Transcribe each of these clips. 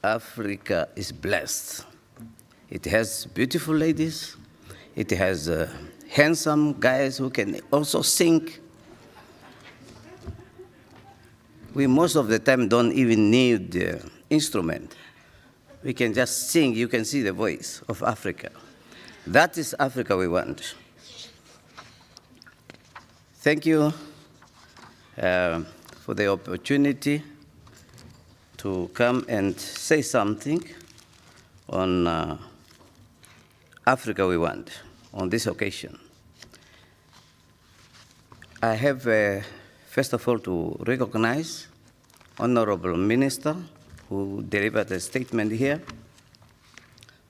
Africa is blessed. It has beautiful ladies. It has handsome guys who can also sing. We most of the time don't even need the instrument. We can just sing. You can see the voice of Africa. That is Africa we want. Thank you for the opportunity to come and say something on Africa we want on this occasion. I have, first of all, to recognize Honorable Minister who delivered a statement here.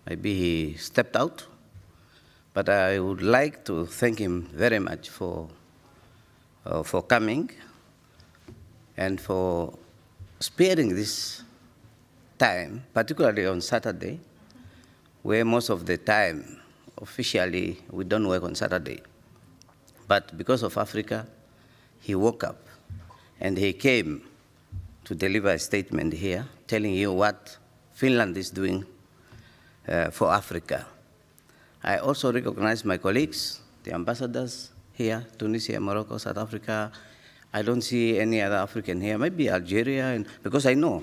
Maybe he stepped out, but I would like to thank him very much for coming and for sparing this time, particularly on Saturday, where most of the time, officially, we don't work on Saturday. But because of Africa, he woke up and he came to deliver a statement here telling you what Finland is doing for Africa. I also recognize my colleagues, the ambassadors here, Tunisia, Morocco, South Africa. I don't see any other African here, maybe Algeria, because I know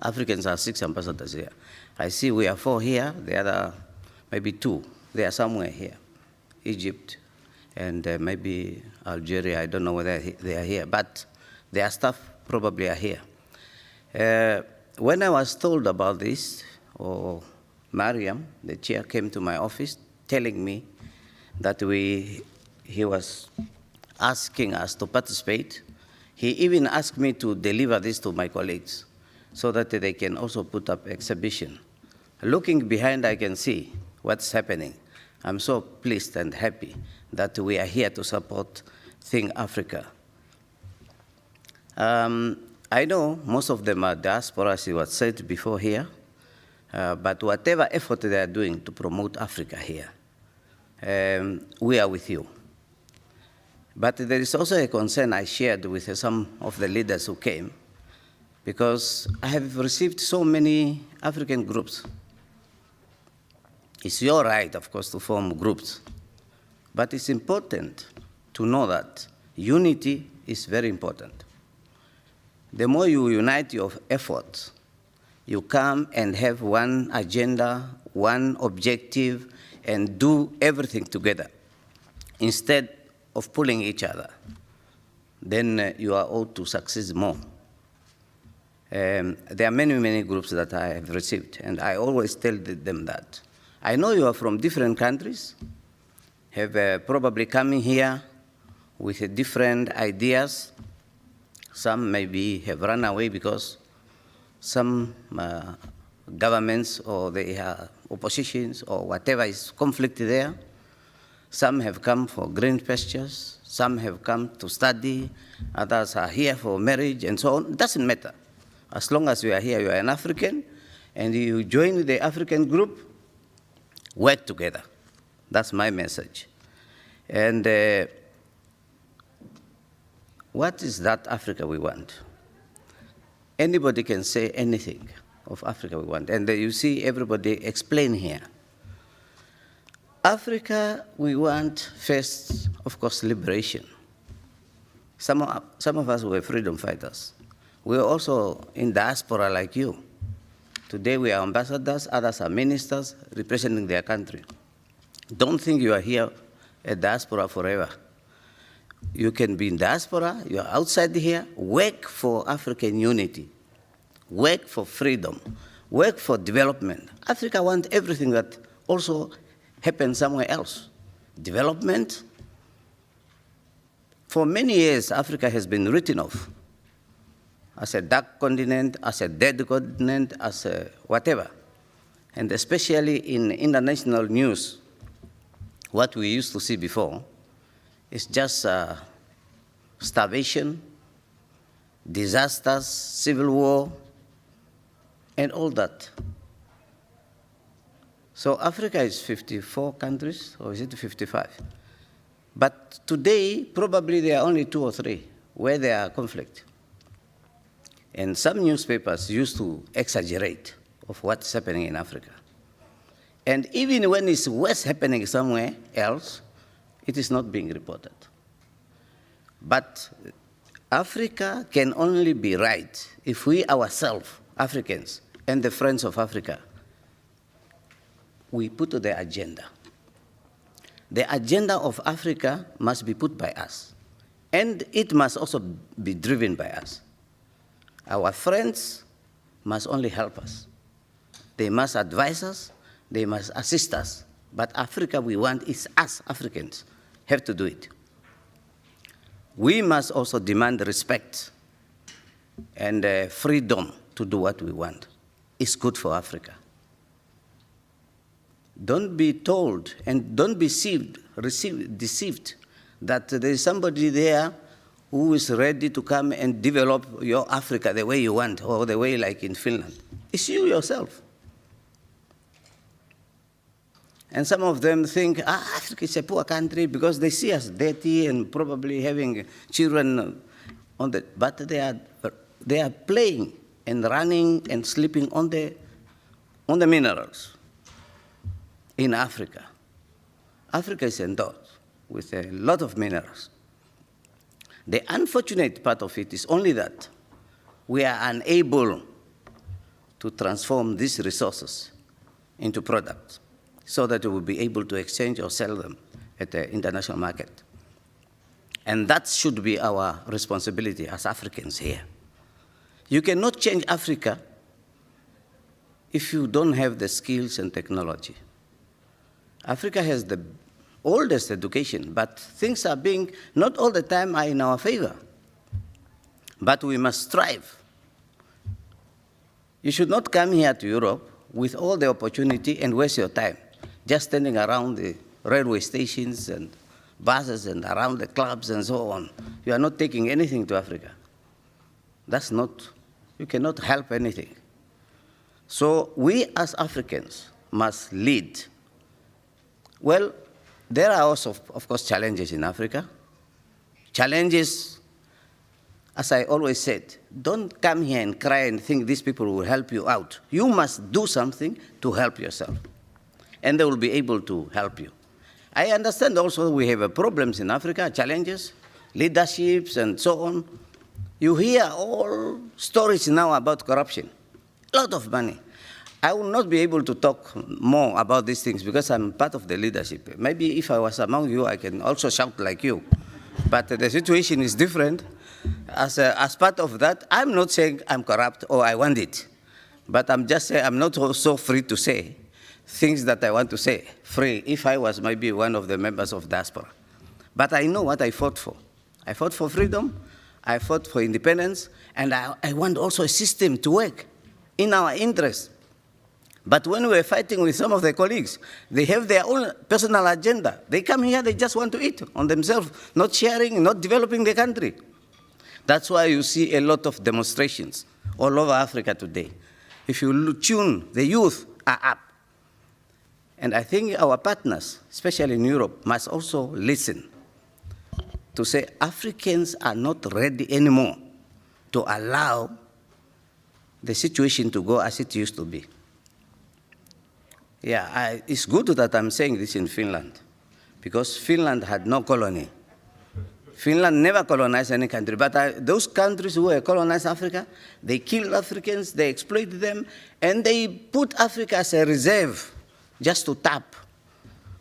Africans are 6 ambassadors here. I see we are 4 here, the other maybe 2. They are somewhere here, Egypt and maybe Algeria. I don't know whether they are here, but their staff probably are here. When I was told about this, Mariam, the chair, came to my office telling me that he was asking us to participate. He even asked me to deliver this to my colleagues so that they can also put up exhibition. Looking behind, I can see what's happening. I'm so pleased and happy that we are here to support Think Africa. I know most of them are diaspora, as it was said before here, but whatever effort they are doing to promote Africa here, we are with you. But there is also a concern I shared with some of the leaders who came, because I have received so many African groups. It's your right, of course, to form groups, but it's important to know that unity is very important. The more you unite your efforts, you come and have one agenda, one objective, and do everything together, instead of pulling each other. Then you are all to succeed more. There are many, many groups that I have received, and I always tell them that. I know you are from different countries, have probably coming here with different ideas. Some maybe have run away because some governments or they are oppositions or whatever is conflict there. Some have come for green pastures, some have come to study, others are here for marriage and so on. It doesn't matter. As long as you are here, you are an African, and you join the African group, work together. That's my message. And what is that Africa we want? Anybody can say anything of Africa we want. And you see everybody explain here. Africa, we want first, of course, liberation. Some of us were freedom fighters. We are also in diaspora like you. Today we are ambassadors, others are ministers representing their country. Don't think you are here at diaspora forever. You can be in diaspora, you are outside here, work for African unity, work for freedom, work for development. Africa wants everything that also happens somewhere else. Development. For many years, Africa has been written off as a dark continent, as a dead continent, as a whatever. And especially in international news, what we used to see before is just starvation, disasters, civil war, and all that. So Africa is 54 countries, or is it 55? But today, probably there are only 2 or 3 where there are conflict. And some newspapers used to exaggerate of what's happening in Africa. And even when it's worse happening somewhere else, it is not being reported. But Africa can only be right if we ourselves, Africans, and the friends of Africa, we put the agenda. The agenda of Africa must be put by us, and it must also be driven by us. Our friends must only help us. They must advise us, they must assist us. But Africa we want is us, Africans, have to do it. We must also demand respect and freedom to do what we want. It's good for Africa. Don't be told and don't be deceived that there is somebody there who is ready to come and develop your Africa the way you want, or the way like in Finland. It's you yourself. And some of them think, Africa is a poor country because they see us dirty and probably having children on the, but they are playing and running and sleeping on the minerals in Africa. Africa is endowed with a lot of minerals. The unfortunate part of it is only that we are unable to transform these resources into products so that we will be able to exchange or sell them at the international market. And that should be our responsibility as Africans here. You cannot change Africa if you don't have the skills and technology. Africa has the oldest education, but things are being, not all the time are in our favor. But we must strive. You should not come here to Europe with all the opportunity and waste your time, just standing around the railway stations and buses and around the clubs and so on. You are not taking anything to Africa. That's not, you cannot help anything. So we as Africans must lead. Well, there are also, of course, challenges in Africa. Challenges, as I always said, don't come here and cry and think these people will help you out. You must do something to help yourself, and they will be able to help you. I understand also we have problems in Africa, challenges, leaderships, and so on. You hear all stories now about corruption, a lot of money. I will not be able to talk more about these things because I'm part of the leadership. Maybe if I was among you, I can also shout like you. But the situation is different. As part of that, I'm not saying I'm corrupt or I want it. But I'm just saying I'm not so free to say things that I want to say, free, if I was maybe one of the members of diaspora. But I know what I fought for. I fought for freedom, I fought for independence, and I want also a system to work in our interest. But when we're fighting with some of the colleagues, they have their own personal agenda. They come here, they just want to eat on themselves, not sharing, not developing the country. That's why you see a lot of demonstrations all over Africa today. If you tune, the youth are up. And I think our partners, especially in Europe, must also listen to say Africans are not ready anymore to allow the situation to go as it used to be. Yeah, it's good that I'm saying this in Finland, because Finland had no colony. Finland never colonized any country, but those countries who colonized Africa, they killed Africans, they exploited them, and they put Africa as a reserve just to tap.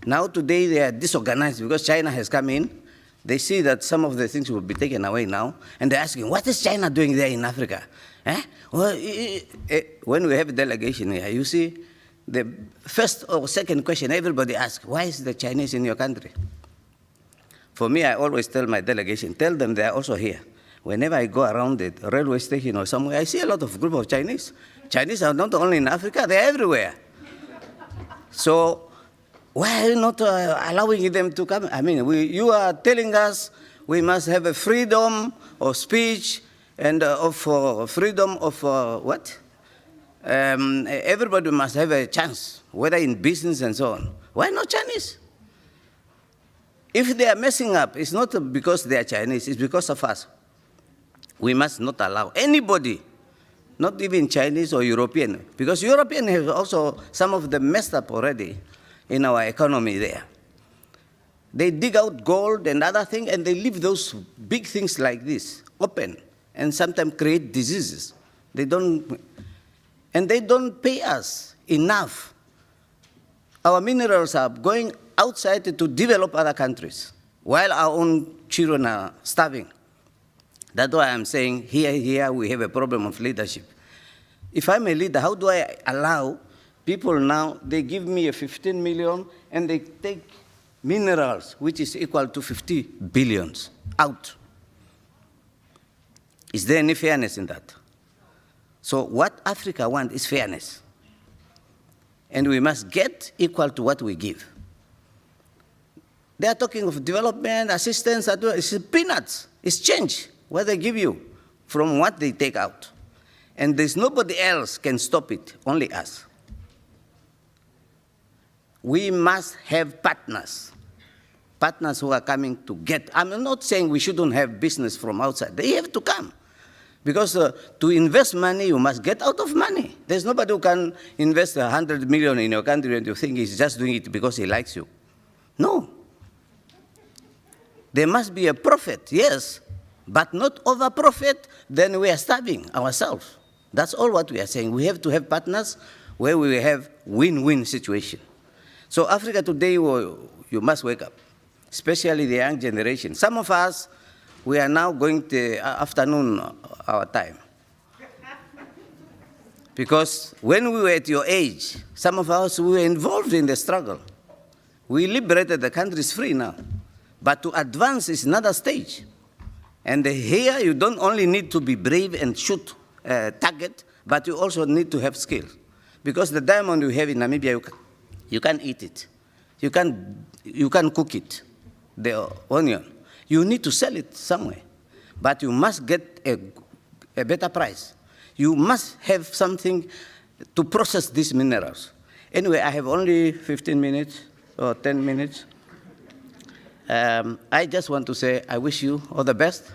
Now today they are disorganized because China has come in. They see that some of the things will be taken away now, and they're asking, what is China doing there in Africa? Well, when we have a delegation here, you see, the first or second question everybody asks, why is the Chinese in your country? For me, I always tell my delegation, tell them they are also here. Whenever I go around the railway station or somewhere, I see a lot of group of Chinese. Chinese are not only in Africa, they're everywhere. So why are you not allowing them to come? I mean, you are telling us we must have a freedom of speech and of freedom of what? Everybody must have a chance, whether in business and so on. Why not Chinese? If they are messing up, it's not because they are Chinese, it's because of us. We must not allow anybody not even Chinese or European, because European have also some of them messed up already in our economy there. They dig out gold and other things, and they leave those big things like this open, and sometimes create diseases. They don't pay us enough. Our minerals are going outside to develop other countries, while our own children are starving. That's why I'm saying here we have a problem of leadership. If I'm a leader, how do I allow people now, they give me a 15 million and they take minerals, which is equal to 50 billions, out? Is there any fairness in that? So what Africa wants is fairness. And we must get equal to what we give. They are talking of development, assistance, it's peanuts, it's change, what they give you from what they take out. And there's nobody else can stop it, only us. We must have partners who are coming to get. I'm not saying we shouldn't have business from outside. They have to come. Because to invest money, you must get out of money. There's nobody who can invest 100 million in your country and you think he's just doing it because he likes you. No. There must be a profit, yes, but not over profit, then we are starving ourselves. That's all what we are saying. We have to have partners where we have win-win situation. So Africa today, you must wake up, especially the young generation. Some of us, we are now going to afternoon our time. Because when we were at your age, some of us we were involved in the struggle. We liberated the country, is free now. But to advance is another stage. And here you don't only need to be brave and shoot target, but you also need to have skills. Because the diamond you have in Namibia, you can eat it. You can cook it, the onion. You need to sell it somewhere. But you must get a better price. You must have something to process these minerals. Anyway, I have only 15 minutes or 10 minutes. I just want to say I wish you all the best.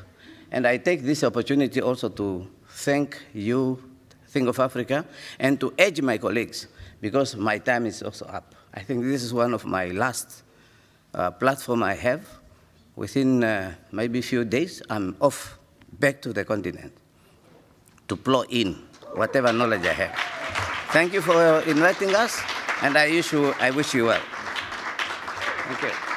And I take this opportunity also to thank you, Think of Africa, and to urge my colleagues, because my time is also up. I think this is one of my last platform I have. Within maybe a few days, I'm off back to the continent to plow in whatever knowledge I have. Thank you for inviting us, and I wish you well. Thank you.